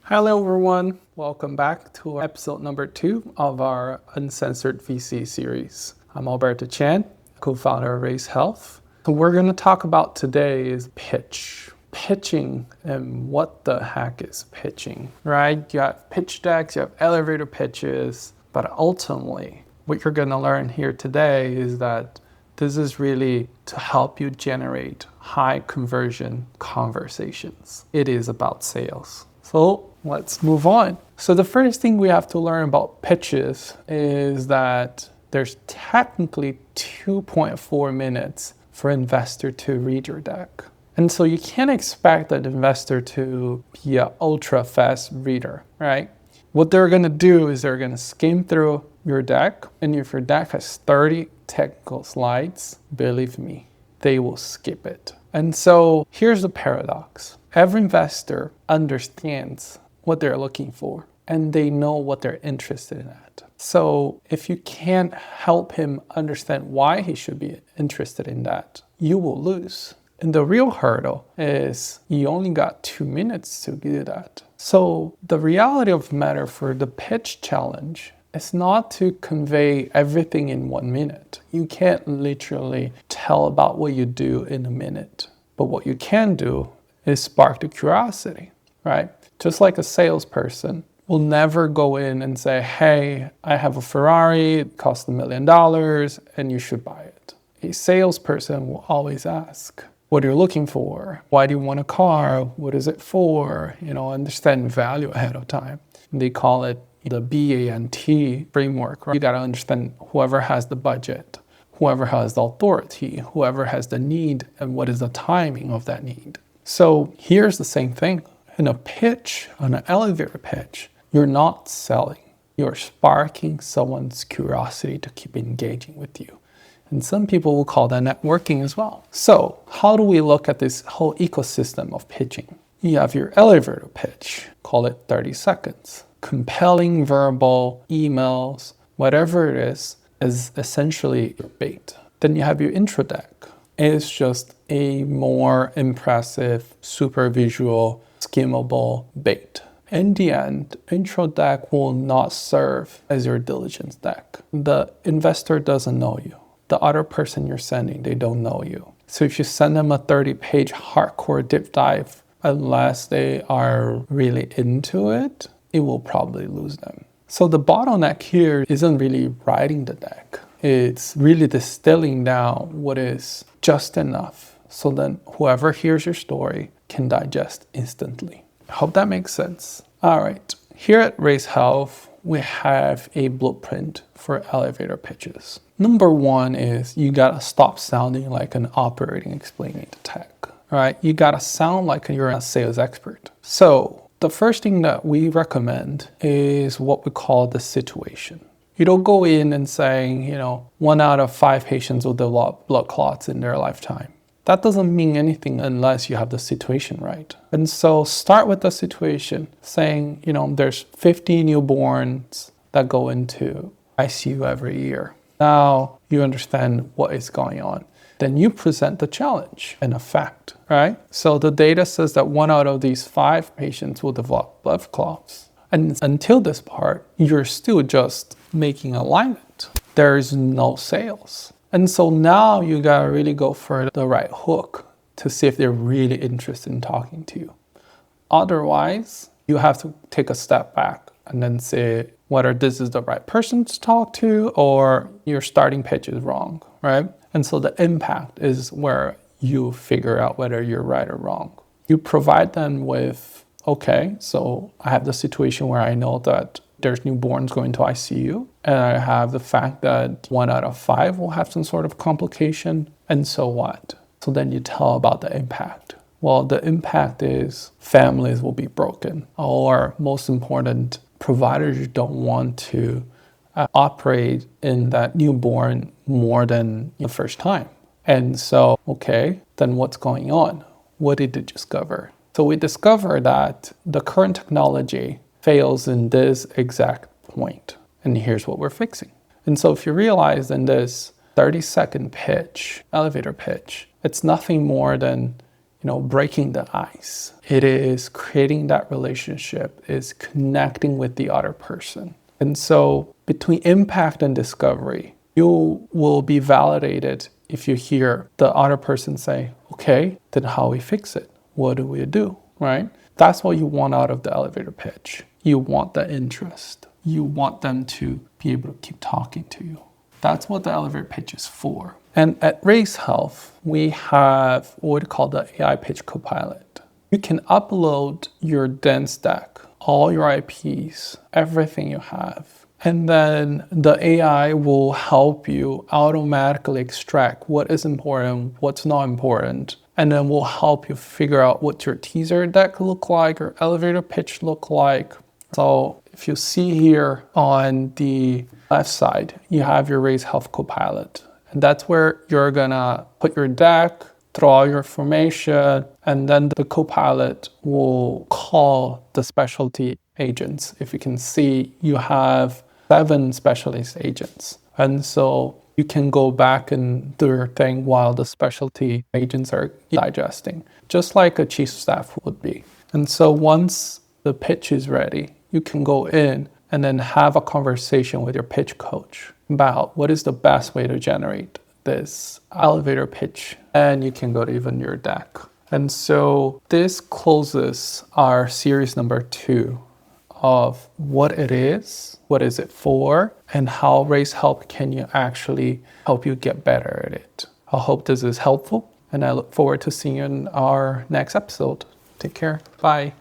Hello everyone, welcome back to episode number 2 of our Uncensored VC series. I'm Alberto Chan, co-founder of RaiseHealth. So we're going to talk about today is pitching, and what the heck is pitching, right? You have pitch decks, you have elevator pitches, but ultimately what you're going to learn here today is that this is really to help you generate high conversion conversations. It is about sales. So let's move on. So the first thing we have to learn about pitches is that there's technically 2.4 minutes for investor to read your deck. And so you can't expect an investor to be an ultra fast reader, right? What they're going to do is they're going to skim through your deck. And if your deck has 30 technical slides, believe me, they will skip it. And so here's the paradox. Every investor understands what they're looking for and they know what they're interested in at. So if you can't help him understand why he should be interested in that, you will lose. And the real hurdle is you only got 2 minutes to do that. So the reality of the matter for the pitch challenge is not to convey everything in 1 minute. You can't literally tell about what you do in a minute. But what you can do is spark the curiosity, right? Just like a salesperson will never go in and say, hey, I have a Ferrari, it costs $1 million, and you should buy it. A salesperson will always ask, what are you looking for? Why do you want a car? What is it for? Understand value ahead of time. And they call it the BANT framework, right? You got to understand whoever has the budget, whoever has the authority, whoever has the need, and what is the timing of that need. So here's the same thing. In a pitch, on an elevator pitch, you're not selling. You're sparking someone's curiosity to keep engaging with you. And some people will call that networking as well. So how do we look at this whole ecosystem of pitching? You have your elevator pitch, call it 30 seconds. Compelling verbal, emails, whatever it is essentially your bait. Then you have your intro deck. It's just a more impressive, super visual, skimmable bait. In the end, intro deck will not serve as your diligence deck. The investor doesn't know you. The other person you're sending, they don't know you. So if you send them a 30-page hardcore deep dive, unless they are really into it, it will probably lose them. So the bottleneck here isn't really writing the deck. It's really distilling down what is just enough so then whoever hears your story can digest instantly. I hope that makes sense. All right, here at RaiseHealth, we have a blueprint for elevator pitches. Number 1 is you gotta stop sounding like an operating explaining the tech, right? You gotta sound like you're a sales expert. So the first thing that we recommend is what we call the situation. You don't go in and saying, 1 out of 5 patients will develop blood clots in their lifetime. That doesn't mean anything unless you have the situation right. And so start with the situation saying, there's 50 newborns that go into ICU every year. Now you understand what is going on. Then you present the challenge and a fact, right? So the data says that 1 out of these 5 patients will develop blood clots. And until this part, you're still just making alignment. There's no sales. And so now you gotta really go for the right hook to see if they're really interested in talking to you. Otherwise, you have to take a step back and then say whether this is the right person to talk to or your starting pitch is wrong, right? And so the impact is where you figure out whether you're right or wrong. You provide them with, okay, so I have the situation where I know that there's newborns going to ICU, and I have the fact that 1 out of 5 will have some sort of complication, and so what? So then you tell about the impact. Well, the impact is families will be broken, or most important, providers don't want to operate in that newborn more than the first time. And so, okay, then what's going on? What did you discover? So we discovered that the current technology fails in this exact point. And here's what we're fixing. And so if you realize in this 30-second pitch, elevator pitch, it's nothing more than, breaking the ice. It is creating that relationship, is connecting with the other person. And so between impact and discovery, you will be validated if you hear the other person say, okay, then how we fix it? What do we do, right? That's what you want out of the elevator pitch. You want the interest. You want them to be able to keep talking to you. That's what the elevator pitch is for. And at RaiseHealth, we have what we call the AI Pitch Copilot. You can upload your dense deck, all your IPs, everything you have. And then the AI will help you automatically extract what is important, what's not important, and then will help you figure out what your teaser deck look like or elevator pitch look like. So if you see here on the left side, you have your RaiseHealth Copilot. And that's where you're gonna put your deck, throw all your information, and then the Copilot will call the specialty agents. If you can see, you have 7 specialist agents. And so you can go back and do your thing while the specialty agents are digesting, just like a chief staff would be. And so once the pitch is ready, you can go in and then have a conversation with your pitch coach about what is the best way to generate this elevator pitch. And you can go to even your deck. And so this closes our series number 2 of what it is it for, and how RaiseHealth can you actually help you get better at it. I hope this is helpful, and I look forward to seeing you in our next episode. Take care. Bye.